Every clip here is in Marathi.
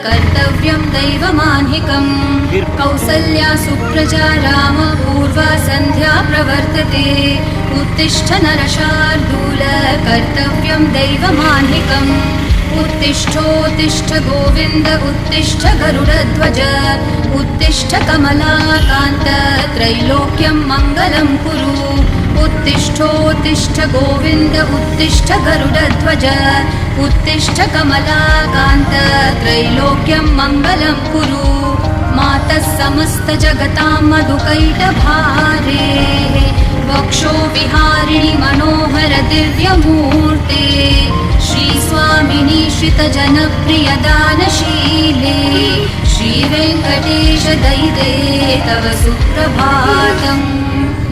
कर्तव्यं दैवमान्हिकम् कौसल्या सुप्रजा राम पूर्वा सन्ध्या प्रवर्तते उत्तिष्ठ नरशार्दूल कर्तव्यं दैवमान्हिकम् उत्तिष्ठोत्तिष्ठ गोविन्द उत्तिष्ठ गरुडध्वज उत्तिष्ठ कमलाकान्त त्रैलोक्यं मङ्गलं कुरु उत्तिष्ठोत्तिष्ठ गोविन्द उत्तिष्ठ गरुडध्वज उत्तिष्ठ कमलाकान्त त्रैलोक्यं मङ्गलं कुरु मातः समस्त जगतां मधुकैटभारे वक्षो विहारिणि मनोहर दिव्यमूर्ते श्रीस्वामिनि श्रितजनप्रियदानशीले श्रीवेङ्कटेश दैते तव सुप्रभातम्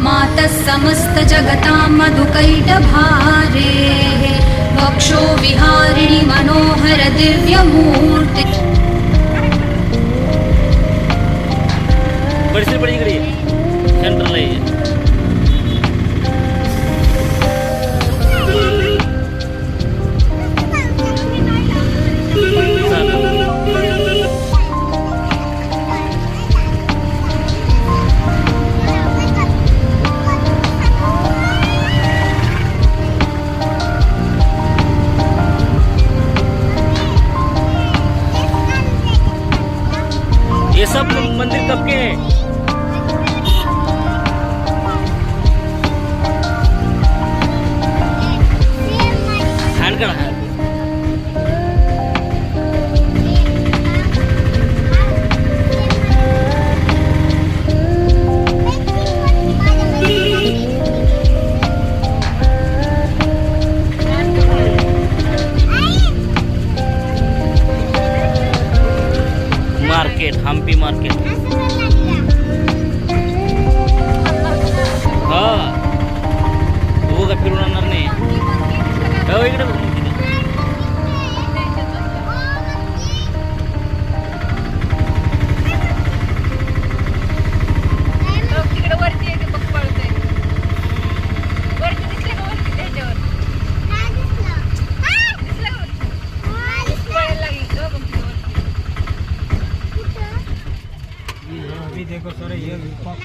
मातः समस्त जगतां मधुकैटभारे वक्षो विहारिणि मनोहर दिव्यमूर्ते बड़ी से बड़ी गड़ी सेंटर ले ये सब मंदिर कब के हैं? हैंड का है मार्केट हम्पी मार्केट हाँ